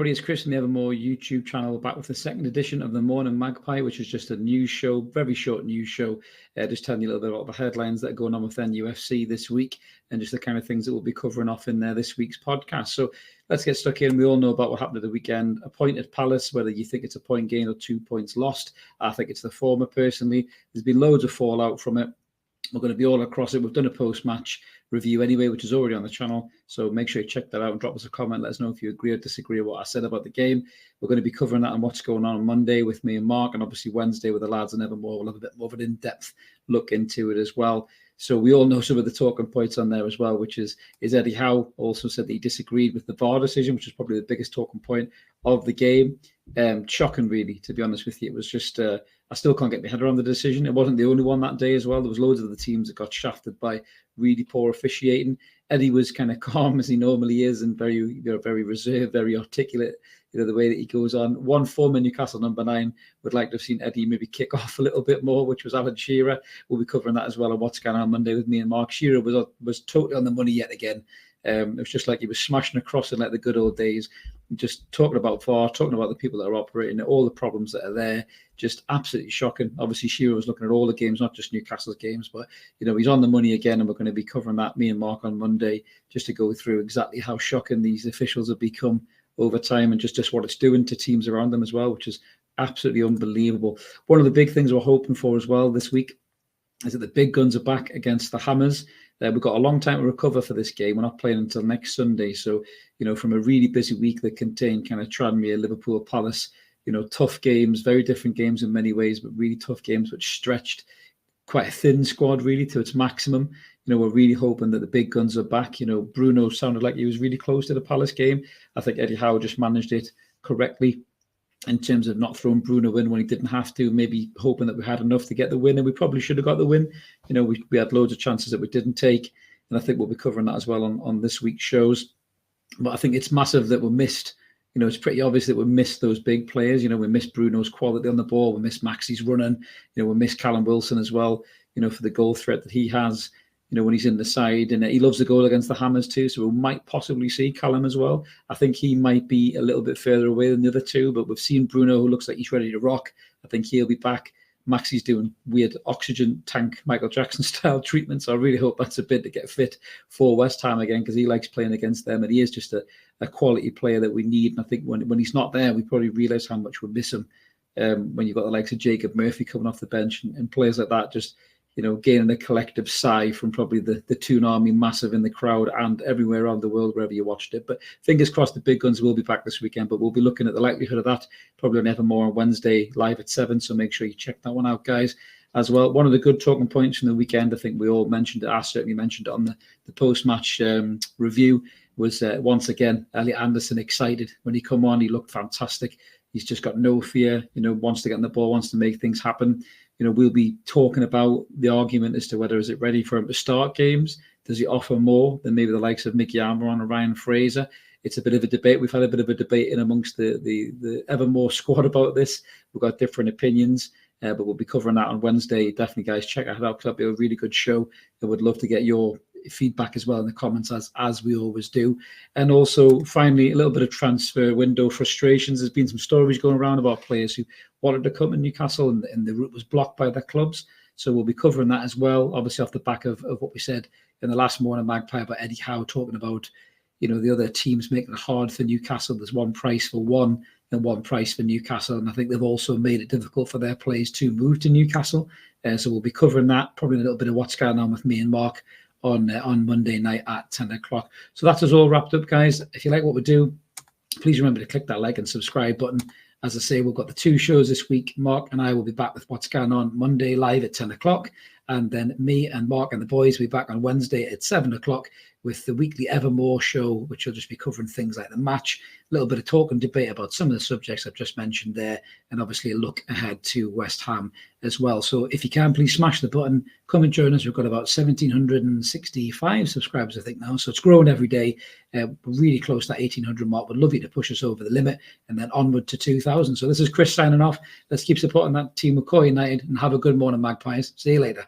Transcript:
everybody, it's Chris from the Evermore YouTube channel, back with the second edition of the Morning Magpie, which is just a news show, very short news show, just telling you a little bit about the headlines that are going on with NUFC this week and just the kind of things that we'll be covering off in this week's podcast. So let's get stuck in. We all know about what happened at the weekend. A point at Palace, whether you think it's a point gained or 2 points lost, I think it's the former personally. There's been loads of fallout from it. We're going to be all across it. We've done a post-match review anyway, which is already on the channel. So make sure you check that out and drop us a comment. Let us know if you agree or disagree with what I said about the game. We're going to be covering that and what's going on Monday with me and Mark, and obviously Wednesday with the lads and Evermore. We'll have a bit more of an in-depth look into it as well. So we all know some of the talking points on there as well, which is Eddie Howe also said that he disagreed with the VAR decision, which is probably the biggest talking point of the game. Shocking, really, to be honest with you. It was just, I still can't get my head around the decision. It wasn't the only one that day as well. There was loads of the teams that got shafted by really poor officiating. Eddie was kind of calm as he normally is and very, very reserved, very articulate, the way that he goes on. One former Newcastle number 9 would like to have seen Eddie maybe kick off a little bit more, which was Shearer. We'll be covering that as well on what's going on Monday with me and Mark. Shearer was totally on the money yet again. It was just like he was smashing across in like the good old days, just talking about VAR, talking about the people that are operating it, all the problems that are there. Just absolutely shocking. Obviously, Shearer was looking at all the games, not just Newcastle's games, but he's on the money again, and we're going to be covering that, me and Mark, on Monday, just to go through exactly how shocking these officials have become over time and just what it's doing to teams around them as well, which is absolutely unbelievable. One of the big things we're hoping for as well this week is that the big guns are back against the Hammers. We've got a long time to recover for this game. We're not playing until next Sunday. So, from a really busy week that contained kind of Tranmere, Liverpool, Palace, tough games, very different games in many ways, but really tough games, which stretched quite a thin squad really to its maximum. We're really hoping that the big guns are back. Bruno sounded like he was really close to the Palace game. I think Eddie Howe just managed it correctly in terms of not throwing Bruno in when he didn't have to, maybe hoping that we had enough to get the win, and we probably should have got the win. We had loads of chances that we didn't take, and I think we'll be covering that as well on this week's shows. But I think it's massive that we missed, it's pretty obvious that we missed those big players. We missed Bruno's quality on the ball, we missed Maxi's running, we missed Callum Wilson as well, for the goal threat that he has, when he's in the side, and he loves the goal against the Hammers too. So we might possibly see Callum as well. I think he might be a little bit further away than the other two, but we've seen Bruno, who looks like he's ready to rock. I think he'll be back. Maxi's doing weird oxygen tank Michael Jackson style treatment. So I really hope that's a bit to get fit for West Ham again, because he likes playing against them, and he is just a quality player that we need. And I think when he's not there, we probably realise how much we miss him. When you've got the likes of Jacob Murphy coming off the bench and players like that, just gaining a collective sigh from probably the Toon Army, massive in the crowd and everywhere around the world, wherever you watched it. But fingers crossed the big guns will be back this weekend, but we'll be looking at the likelihood of that probably on Evermore on Wednesday, live at 7. So make sure you check that one out, guys, as well. One of the good talking points from the weekend, I think we all mentioned it, I certainly mentioned it on the post-match review, was once again, Elliot Anderson excited. When he come on, he looked fantastic. He's just got no fear, wants to get in the ball, wants to make things happen. We'll be talking about the argument as to whether is it ready for him to start games. Does he offer more than maybe the likes of Mickey Almiron and Ryan Fraser? It's a bit of a debate. We've had a bit of a debate in amongst the Evermore squad about this. We've got different opinions, but we'll be covering that on Wednesday. Definitely, guys, check that out, because that'll be a really good show. I would love to get your feedback as well in the comments, as we always do. And also, finally, a little bit of transfer window frustrations. There's been some stories going around about players who wanted to come to Newcastle and the route was blocked by their clubs. So we'll be covering that as well, obviously off the back of what we said in the last Morning Magpie about Eddie Howe talking about, the other teams making it hard for Newcastle. There's one price for one and one price for Newcastle. And I think they've also made it difficult for their players to move to Newcastle. So we'll be covering that, probably a little bit of what's going on with me and Mark on Monday night at 10 o'clock. So that's us all wrapped up, guys. If you like what we do, please remember to click that like and subscribe button. As I say, we've got the 2 shows this week. Mark and I will be back with what's going on Monday live at 10 o'clock. And then me and Mark and the boys will be back on Wednesday at 7 o'clock with the weekly Evermore show, which will just be covering things like the match, a little bit of talk and debate about some of the subjects I've just mentioned there, and obviously a look ahead to West Ham as well. So if you can, please smash the button, come and join us. We've got about 1,765 subscribers, I think, now. So it's growing every day. We're really close to that 1,800 mark. We'd love you to push us over the limit and then onward to 2,000. So this is Chris signing off. Let's keep supporting that team of Core United and have a good morning, Magpies. See you later.